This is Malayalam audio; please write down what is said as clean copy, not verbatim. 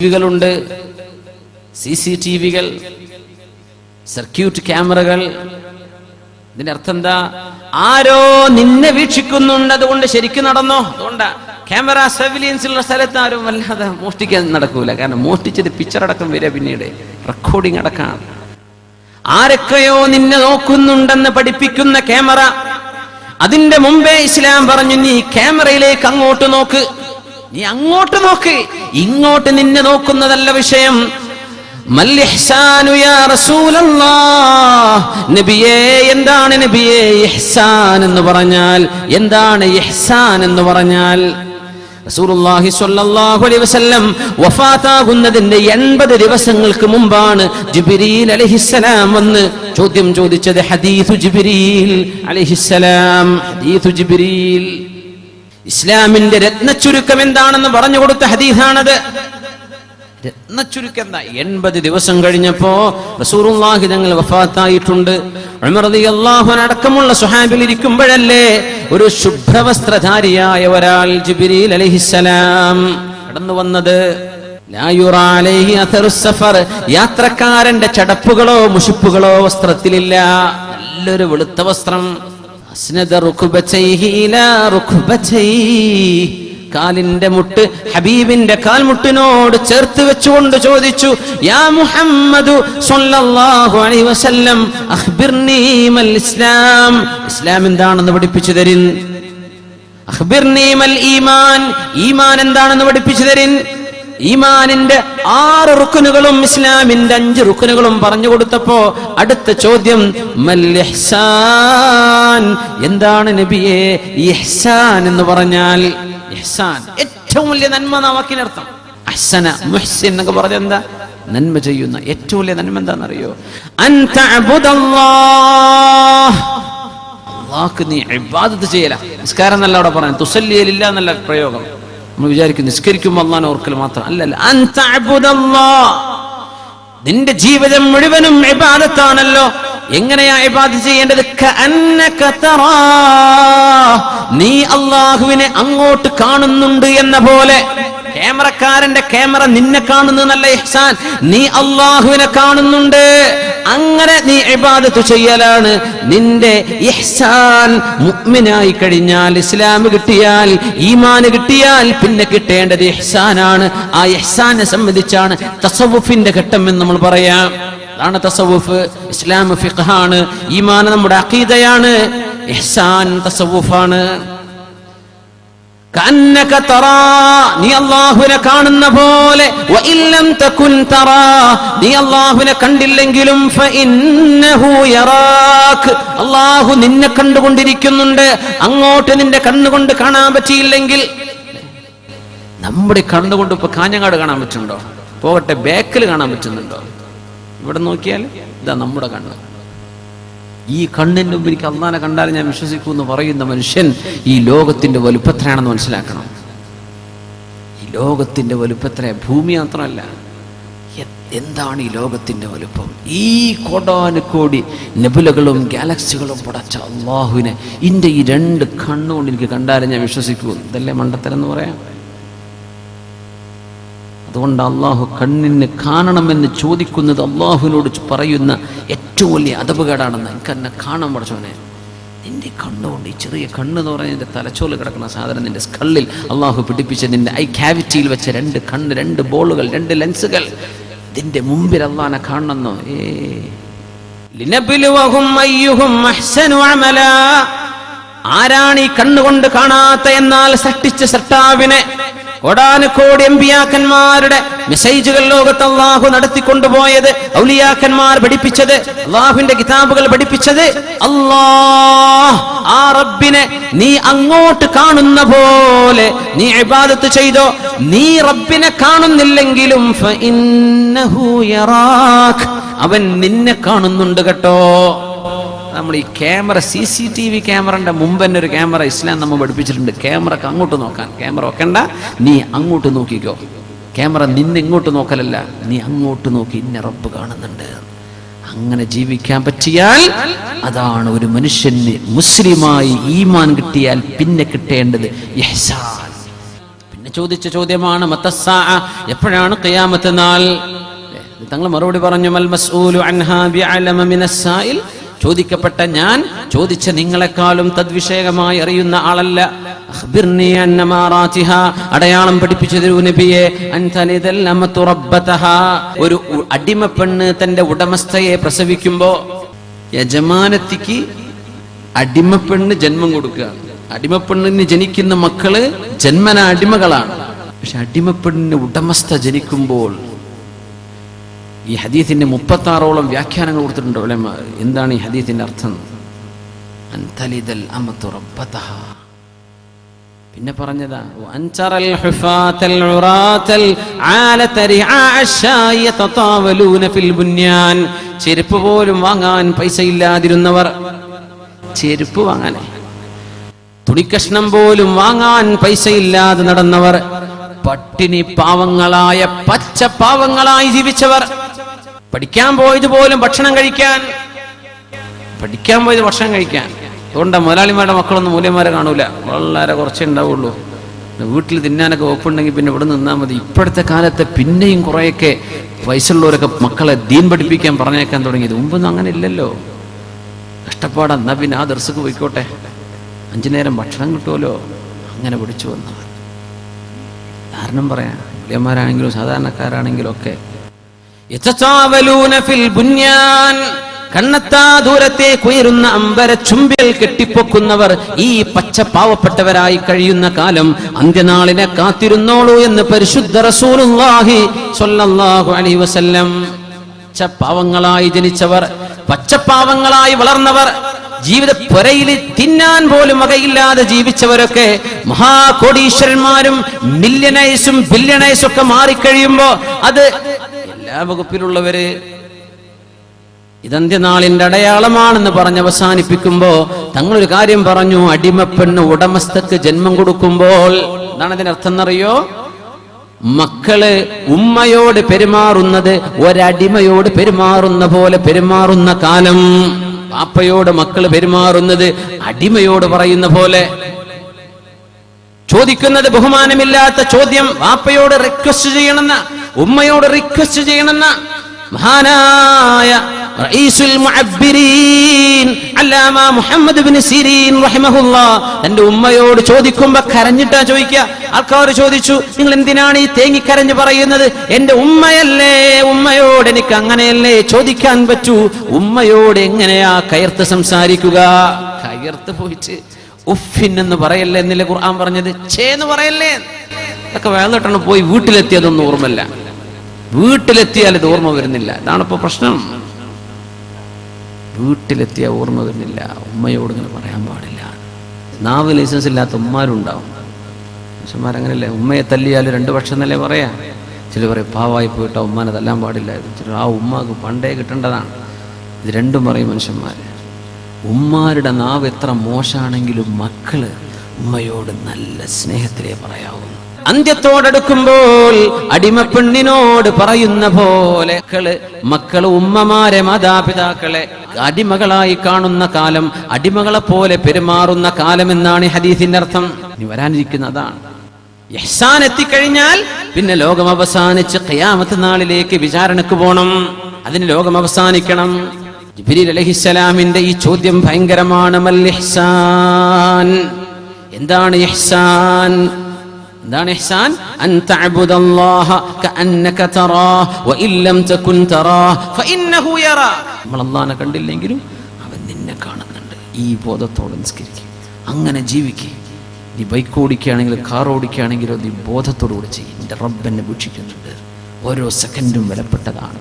ടിവികളുണ്ട്, CCTV-കൾ, സർക്യൂട്ട് ക്യാമറകൾ. ഇതിന്റെ അർത്ഥം എന്താ? ആരോ നിന്നെ വീക്ഷിക്കുന്നുണ്ട്, അതുകൊണ്ട് ശരിക്കും നടന്നോ. അതുകൊണ്ടാ ക്യാമറ സർവിലൻസ് ഉള്ള സ്ഥലത്ത് ആരും വല്ലാതെ മോഷ്ടിക്കാൻ നടക്കൂല. കാരണം മോഷ്ടിച്ചത് പിക്ചർ അടക്കം വരിക, പിന്നീട് റെക്കോർഡിംഗ് അടക്കം. ആരൊക്കെയോ നിന്നെ നോക്കുന്നുണ്ടെന്ന് പഠിപ്പിക്കുന്ന ക്യാമറ. അതിന്റെ മുമ്പേ ഇസ്ലാം പറഞ്ഞു, നീ ക്യാമറയിലേക്ക് അങ്ങോട്ട് നോക്ക്, നീ അങ്ങോട്ട് നോക്ക്, ഇങ്ങോട്ട് നിന്നെ നോക്കുന്നതല്ല വിഷയം. മൽ ഇഹ്സാനു യാ റസൂലല്ലാഹ്, നബിയേ എന്താണ് നബിയേ ഇഹ്സാൻ എന്ന് പറഞ്ഞാൽ? എന്താണ് ഇഹ്സാൻ എന്ന് പറഞ്ഞാൽ? റസൂലുള്ളാഹി സ്വല്ലല്ലാഹു അലൈഹി വസല്ലം വഫാത്താകുന്നതിന്റെ 80 ദിവസങ്ങൾക്ക് മുമ്പാണ് ജിബ്രീൽ അലൈഹിസ്സലാം വന്ന് ചോദ്യം ചോദിച്ചത്. ഹദീസു ജിബ്രീൽ അലൈഹിസ്സലാം, ഹദീസു ജിബ്രീൽ. ഇസ്ലാമിന്റെ രത്നച്ചുരുക്കം എന്താണെന്ന് പറഞ്ഞു കൊടുത്ത ഹദീസാണത്. രത്നച്ചുരുക്കം എന്താ? 80 ദിവസം കഴിഞ്ഞപ്പോ റസൂലുള്ളാഹി തങ്ങൾ വഫാത്തായിട്ടുണ്ട്. ഉമർ റളിയല്ലാഹു അൻഹു അടക്കമുള്ള സ്വഹാബികൾ ഇരിക്കുമ്പോഴല്ലേ ഒരു ശുഭ്രവസ്ത്രധാരിയായ ഒരാൾ ജിബ്രീൽ അലൈഹിസ്സലാം കടന്നു വന്നത്. ലാ യുറാ അലൈഹി അഥറുസ് സഫർ, യാത്രക്കാരന്റെ ചടപ്പുകളോ മുഷിപ്പുകളോ വസ്ത്രത്തിലില്ല. നല്ലൊരു വെളുത്ത വസ്ത്രം. അസ്നദ റുക്ബതൈഹി ഇലാ റുക്ബതൈഹി, കാലിന്റെ മുട്ട് ഹബീബിന്റെ കാൽമുട്ടിനോട് ചേർത്ത് വെച്ചുകൊണ്ട് ചോദിച്ചു, യാ മുഹമ്മദു സ്വല്ലല്ലാഹു അലൈഹി വസല്ലം അഖ്ബിർനി മൽ ഇസ്ലാം, ഇസ്ലാം എന്താണെന്ന് പഠിപ്പിച്ചു തരിൻ. അഖ്ബിർനി മൽ ഈമാൻ, ഈമാൻ എന്താണെന്ന് പഠിപ്പിച്ചു തരിൻ. ഈമാനിന്റെ 6 റുക്നുകളും ഇസ്ലാമിന്റെ 5 റുക്നുകളും പറഞ്ഞു കൊടുത്തപ്പോ അടുത്ത ചോദ്യം മൽ ഇഹ്സാൻ, എന്താണ് നബിയേ ഇഹ്സാൻ എന്ന് പറഞ്ഞാൽ? ഇഹ്സാൻ ഏറ്റവും വലിയ നന്മ എന്ന വാക്കിനർത്ഥം. അഹ്സന മുഹ്സിൻ എന്നൊക്കെ പറഞ്ഞാൽ എന്താ? നന്മ ചെയ്യുന്ന. ഏറ്റവും വലിയ നന്മ എന്താണെന്നറിയോ? അൻ തഅബുദല്ലാഹ്, അല്ലാഹുക്ക് നീ ഇബാദത്ത് ചെയ്യല. നിസ്കാരം എന്നല്ല അവിടെ പറയാൻ, തുസല്ലി ലില്ലാഹ് എന്നല്ല പ്രയോഗം. നമ്മൾ വിചാരിക്കും നിസ്കരിക്കുമ്പോൾ അല്ലാഹുവിനെ ഓർക്കൽ മാത്രം. അല്ലല്ല, അൻ തഅബുദല്ലാഹ്, നിന്റെ ജീവിതം മുഴുവനും ഇബാദത്താണല്ലോ. എങ്ങനെയാ ഇബാദത്ത് ചെയ്യേണ്ടത്? കഅന്നക തറാഹ്, നീ അല്ലാഹുവിനെ അങ്ങോട്ട് കാണുന്നുണ്ട് എന്ന പോലെ. ക്യാമറക്കാരന്റെ ക്യാമറ നിന്നെ കാണുന്നു എന്നല്ല ഇഹ്സാൻ, നീ അല്ലാഹുവിനെ കാണുന്നുണ്ട്. അങ്ങനെ നീ ഇബാദത്ത് ചെയ്യലാണ് നിന്റെ ഇഹ്സാൻ. മുഅ്മിനായി കഴിഞ്ഞാൽ, ഇസ്ലാം കിട്ടിയാൽ, ഈമാൻ കിട്ടിയാൽ പിന്നെ കിട്ടേണ്ടത് ഇഹ്സാനാണ്. ആ ഇഹ്സാനെ സംബന്ധിച്ചാണ് തസവുഫിന്റെ ഘട്ടം എന്ന് നമ്മൾ പറയാം. അതാണ് തസവുഫ്. ഇസ്ലാം ഫിഖ്ഹാണ്, ഈമാൻ നമ്മുടെ അഖീദയാണ്, ഇഹ്സാൻ തസവുഫാണ്. കഅന്നക തറാ, നീ അല്ലാഹുവിനെ കാണുന്ന പോലെ. വഇല്ലം തകുൻ തറാ, നീ അല്ലാഹുവിനെ കണ്ടില്ലെങ്കിലും ഫഇന്നഹു യറാക്, അല്ലാഹു നിന്നെ കണ്ടുകൊണ്ടിരിക്കുന്നുണ്ട്. അങ്ങോട്ട് നിന്റെ കണ്ണുകൊണ്ട് കാണാൻ പറ്റിയില്ലെങ്കിൽ, നമ്മുടെ കണ്ണുകൊണ്ട് ഇപ്പൊ കാഞ്ഞങ്ങാട് കാണാൻ പറ്റുന്നുണ്ടോ? പോകട്ടെ, ബേക്കൽ കാണാൻ പറ്റുന്നുണ്ടോ? ഇവിടെ നോക്കിയാൽ ഇതാ നമ്മുടെ കണ്ണ്. ഈ കണ്ണിന്റെ മുമ്പ് എനിക്ക് അല്ലാഹനെ കണ്ടാൽ ഞാൻ വിശ്വസിക്കൂ എന്ന് പറയുന്ന മനുഷ്യൻ ഈ ലോകത്തിന്റെ വലുപ്പത്രയാണെന്ന് മനസ്സിലാക്കണം. ഈ ലോകത്തിന്റെ വലുപ്പത്ര ഭൂമി മാത്രമല്ല, എന്താണ് ഈ ലോകത്തിന്റെ വലുപ്പം? ഈ കോടാനുകോടി നെബുലകളും ഗാലക്സികളും പടച്ച അല്ലാഹുവിനെ ഇന്റെ ഈ 2 കണ്ണുകൊണ്ട് എനിക്ക് കണ്ടാലും ഞാൻ വിശ്വസിക്കൂ. ഇതല്ലേ മണ്ടത്തരം എന്ന് പറയാം. അതുകൊണ്ട് അള്ളാഹു കണ്ണിന് കാണണമെന്ന് ചോദിക്കുന്നത് അള്ളാഹുവിനോട് പറയുന്ന ഏറ്റവും വലിയ അദബുകേടാണെന്ന്. എനിക്ക് എന്നെ കാണാൻ പഠിച്ചോനെ, നിന്റെ കണ്ണുകൊണ്ട്, ഈ ചെറിയ കണ്ണ് എന്ന് പറഞ്ഞാൽ നിന്റെ തലച്ചോല് കിടക്കുന്ന സാധനം നിന്റെ സ്കള്ളിൽ അള്ളാഹു പിടിപ്പിച്ച നിന്റെ ഐ ക്യാവിറ്റിയിൽ വെച്ച 2 കണ്ണ്, 2 ബോളുകൾ, 2 ലെൻസുകൾ, ഇതിന്റെ മുമ്പിൽ അള്ളാഹനെ കാണണമെന്നോ? ലിനബ്ലുവഹും അയ്യുഹും അഹ്സനു അമലാ, ആരാണ് ഈ കണ്ണുകൊണ്ട് കാണാത്ത എന്നാൽ സൃഷ്ടിച്ച സൃഷ്ടാവിനെ? കോടാനുകോടി അമ്പിയാക്കന്മാരുടെ മെസ്സേജുകൾ ലോകത്ത് അല്ലാഹു നടത്തിക്കൊണ്ടുപോയത്, ഔലിയാക്കന്മാർ പഠിപ്പിച്ചത്, അല്ലാഹുവിന്റെ കിതാബുകൾ പഠിപ്പിച്ചത്, അല്ലാഹ് ആ റബ്ബിനെ നീ അങ്ങോട്ട് കാണുന്ന പോലെ നീ ഇബാദത്ത് ചെയ്തോ. നീ റബ്ബിനെ കാണുന്നില്ലെങ്കിലും ഫഇന്നഹു യറാക്, അവൻ നിന്നെ കാണുന്നുണ്ട് കേട്ടോ. നമ്മൾ ഈ ക്യാമറ, CCTV ക്യാമറന്റെ മുമ്പ് തന്നെ ഒരു ക്യാമറ ഇസ്ലാം നമ്മൾ പഠിപ്പിച്ചിട്ടുണ്ട്. ക്യാമറക്ക് അങ്ങോട്ട് നോക്കാൻ. ക്യാമറ വെക്കണ്ട, നീ അങ്ങോട്ട് നോക്കിക്കോ. ക്യാമറ നിന്നെ ഇങ്ങോട്ട് നോക്കലല്ല, നീ അങ്ങോട്ട് നോക്കി, ഇന്ന റബ്ബ് കാണുന്നുണ്ട്. അങ്ങനെ ജീവിക്കാൻ പറ്റിയാൽ അതാണ് ഒരു മനുഷ്യന് മുസ്ലിമായി ഈമാൻ കിട്ടിയാൽ പിന്നെ കിട്ടേണ്ടത് ഇഹ്സാൻ. ചോദിച്ച ചോദ്യമാണ് മത്തസ്സാഅ, എപ്പോഴാണ് ഖിയാമത്ത് നാൾ? തങ്ങൾ മറുപടി പറഞ്ഞു, മൽ മസ്ഊലു അൻഹാ ബിഅലമ മിനസ്സായിൽ, ചോദിക്കപ്പെട്ട ഞാൻ ചോദിച്ച നിങ്ങളെക്കാളും തദ്വിഷയകമായി അറിയുന്ന ആളല്ല. അഖ്ബിർനി അൻ അമാറാതിഹാ, അടയാളം പഠിപ്പിച്ചു തരൂ നബിയെ. അൻ തലിദൽ അമതു റബ്ബതഹാ, ഒരു അടിമപ്പെണ്ണ് തന്റെ ഉടമസ്ഥയെ പ്രസവിക്കുമ്പോ യജമാനത്തിക്ക് അടിമപ്പെണ്ണ് ജന്മം കൊടുക്കുകയാണ്. അടിമപ്പെണ്ണിന് ജനിക്കുന്ന മക്കള് ജന്മന അടിമകളാണ്. പക്ഷെ അടിമപ്പെണ്ണിന് ഉടമസ്ഥ ജനിക്കുമ്പോൾ ഈ ഹദീസിന്റെ 36ഓളം വ്യാഖ്യാനങ്ങൾ കൊടുത്തിട്ടുണ്ട് ഉലമാ. എന്താണ് ഈ ഹദീസിന്റെ അർത്ഥം? അൻതലിദൽ അമതു റബ്ബതഹാ. പിന്നെ പറഞ്ഞതാ അൻതറൽ ഹുഫാതൽ ഉറാതൽ ആലത റിആ അശ്ശായി യതതാവലൂന ഫിൽ ബുന്യാൻ, ചെരുപ്പ് പോലും വാങ്ങാൻ പൈസ ഇല്ലാതിരുന്നവർ, ചെരുപ്പ് വാങ്ങാനേ തുണിക്കഷ്ണം പോലും വാങ്ങാൻ പൈസ ഇല്ലാതെ നടന്നവർ, പട്ടിണി പാവങ്ങളായ പച്ച പാവങ്ങളായി ജീവിച്ചവർ, പഠിക്കാൻ പോയത് പോലും ഭക്ഷണം കഴിക്കാൻ. അതുകൊണ്ടാ മുതലാളിമാരുടെ മക്കളൊന്നും മൂല്യന്മാരെ കാണൂല, വളരെ കുറച്ചേ ഉണ്ടാവുള്ളൂ. വീട്ടിൽ തിന്നാനൊക്കെ ഒപ്പുണ്ടെങ്കിൽ പിന്നെ ഇവിടെ നിന്നാൽ മതി. ഇപ്പോഴത്തെ കാലത്തെ പിന്നെയും കുറേയൊക്കെ പൈസ ഉള്ളവരൊക്കെ മക്കളെ ദീൻ പഠിപ്പിക്കാൻ പറഞ്ഞേക്കാൻ തുടങ്ങിയത്. മുമ്പൊന്നും അങ്ങനെ ഇല്ലല്ലോ. കഷ്ടപ്പാടാ, എന്നാ പിന്നെ ആ ദർശക്ക് പോയിക്കോട്ടെ, 5 നേരം ഭക്ഷണം കിട്ടുമല്ലോ. അങ്ങനെ പിടിച്ചു വന്നവർ. കാരണം പറയാം, മൂല്യന്മാരാണെങ്കിലും സാധാരണക്കാരാണെങ്കിലും ഒക്കെ കണ്ണെത്താ ദൂരത്തേക്ക് ഉയരുന്ന അമ്പര ചുംബിൽ കെട്ടിപ്പൊക്കുന്നവർ ഈ പച്ച പാവപ്പെട്ടവരായി കഴിയുന്ന കാലം അന്ത്യനാളിനെ കാത്തിരുന്നോളൂ എന്ന് പരിശുദ്ധ റസൂലുള്ളാഹി സ്വല്ലല്ലാഹു അലൈഹി വസല്ലം. പച്ചപ്പാവങ്ങളായി ജനിച്ചവർ, പച്ചപ്പാവങ്ങളായി വളർന്നവർ, ജീവിത പുരയിൽ തിന്നാൻ പോലും വകയില്ലാതെ ജീവിച്ചവരൊക്കെ മഹാകോടീശ്വരന്മാരും മില്യനൈസും ബില്യനൈസും ഒക്കെ മാറിക്കഴിയുമ്പോ അത് എല്ലാ വകുപ്പിലുള്ളവര് ഇതന്ത്യനാളിന്റെ അടയാളമാണെന്ന് പറഞ്ഞ് അവസാനിപ്പിക്കുമ്പോ തങ്ങളൊരു കാര്യം പറഞ്ഞു, അടിമപ്പെണ്ണ് ഉടമസ്ഥക്ക് ജന്മം കൊടുക്കുമ്പോൾ എന്താണ് അതിനർത്ഥം എന്നറിയോ? മക്കള് ഉമ്മയോട് പെരുമാറുന്നത് ഒരടിമയോട് പെരുമാറുന്ന പോലെ പെരുമാറുന്ന കാലം, വാപ്പയോട് മക്കള് പെരുമാറുന്നത് അടിമയോട് പറയുന്ന പോലെ. ചോദിക്കുന്നത് ബഹുമാനമില്ലാത്ത ചോദ്യം വാപ്പയോട് റിക്വസ്റ്റ് ചെയ്യണമെന്ന, ഉമ്മയോട് റിക്വസ്റ്റ് ചെയ്യണമെന്ന മഹാനായ റഈസുൽ മുഅബ്ബിരീൻ അല്ലാമ മുഹമ്മദ് ഇബ്നു സിരീൻ റഹിമഹുല്ലാഹ് തന്റെ ഉമ്മയോട് ചോദിക്കുമ്പോ കരഞ്ഞിട്ടാ ചോദിക്കുക. ആൾക്കാർ ചോദിച്ചു, നിങ്ങൾ എന്തിനാണ് ഈ തേങ്ങിക്കരഞ്ഞ് പറയുന്നത്? എന്റെ ഉമ്മയല്ലേ, ഉമ്മയോട് എനിക്ക് അങ്ങനെയല്ലേ ചോദിക്കാൻ പറ്റൂ? ഉമ്മയോട് എങ്ങനെയാ കയർത്ത് സംസാരിക്കുക? കയർത്ത് പോയിട്ട് ഉഫിൻ എന്ന് പറയല്ലേ എന്നല്ലേ ഖുർആൻ പറഞ്ഞത്? ചേന്ന് പറയല്ലേ. അതൊക്കെ വേളട്ടാണ് പോയി വീട്ടിലെത്തിയതൊന്നും ഓർമ്മല്ല. വീട്ടിലെത്തിയാൽ ഇത് ഓർമ്മ വരുന്നില്ല. ഇതാണിപ്പോ പ്രശ്നം. വീട്ടിലെത്തിയ ഓർമ്മ വരുന്നില്ല. ഉമ്മയോട് ഇങ്ങനെ പറയാൻ പാടില്ല. നാവ് ലൈസൻസ് ഇല്ലാത്ത ഉമ്മാരുണ്ടാവും. മനുഷ്യന്മാരങ്ങനെയല്ലേ, ഉമ്മയെ തല്ലിയാൽ 2 പക്ഷം എന്നല്ലേ പറയാ. ചില പറയും പാവായി പോയിട്ട് ഉമ്മാനെ തല്ലാൻ പാടില്ലായിരുന്നു. ചില ആ ഉമ്മാക്ക് പണ്ടേ കിട്ടേണ്ടതാണ്. ഇത് രണ്ടും പറയും മനുഷ്യന്മാര്. ഉമ്മാരുടെ നാവ് എത്ര മോശമാണെങ്കിലും മക്കള് ഉമ്മയോട് നല്ല സ്നേഹത്തിലേ പറയാവൂ. അന്ത്യത്തോടടുക്കുമ്പോൾ അടിമപ്പെണ്ണിനോട് പറയുന്ന പോലെ മക്കള് ഉമ്മമാരെ, മാതാപിതാക്കളെ അടിമകളായി കാണുന്ന കാലം, അടിമകളെ പോലെ പെരുമാറുന്ന കാലം എന്നാണ് ഹദീസിന്റെ അർത്ഥം. ഇനി വരാനിരിക്കുന്ന അതാണ്. ഇഹ്സാൻ എത്തിക്കഴിഞ്ഞാൽ പിന്നെ ലോകം അവസാനിച്ച് ഖിയാമത്ത് നാളിലേക്ക് വിചാരണക്ക് പോകണം. അതിന് ലോകം അവസാനിക്കണം. ജിബ്രീൽ അലൈഹിസ്സലാമിന്റെ ഈ ചോദ്യം ഭയങ്കരമാണ്. മൽ ഇഹ്സാൻ, എന്താണ് ഇഹ്സാൻ? എന്താണ് ഇഹ്സാൻ? അൻ തഅബുദല്ലാഹ കഅന്നക തറാഹ് വഇൻ ലം തകുൻ തറാഹ് ഫഇന്നഹു യറാ. നമ്മൾ അല്ലാഹനെ കണ്ടില്ലെങ്കിലും അവൻ നിന്നെ കാണുന്നുണ്ട്. ഈ ബോധത്തോടെ നിസ്കരിക്കുക, അങ്ങനെ ജീവിക്കുക. നീ ബൈക്ക് ഓടിക്കുകയാണെങ്കിലും കാർ ഓടിക്കുകയാണെങ്കിലും നീ ബോധത്തോടുകൂടി ചെയ്യും. എൻ്റെ റബ്ബ് എന്നെ വീക്ഷിക്കുന്നുണ്ട്. ഓരോ സെക്കൻഡും വിലപ്പെട്ടതാണ്.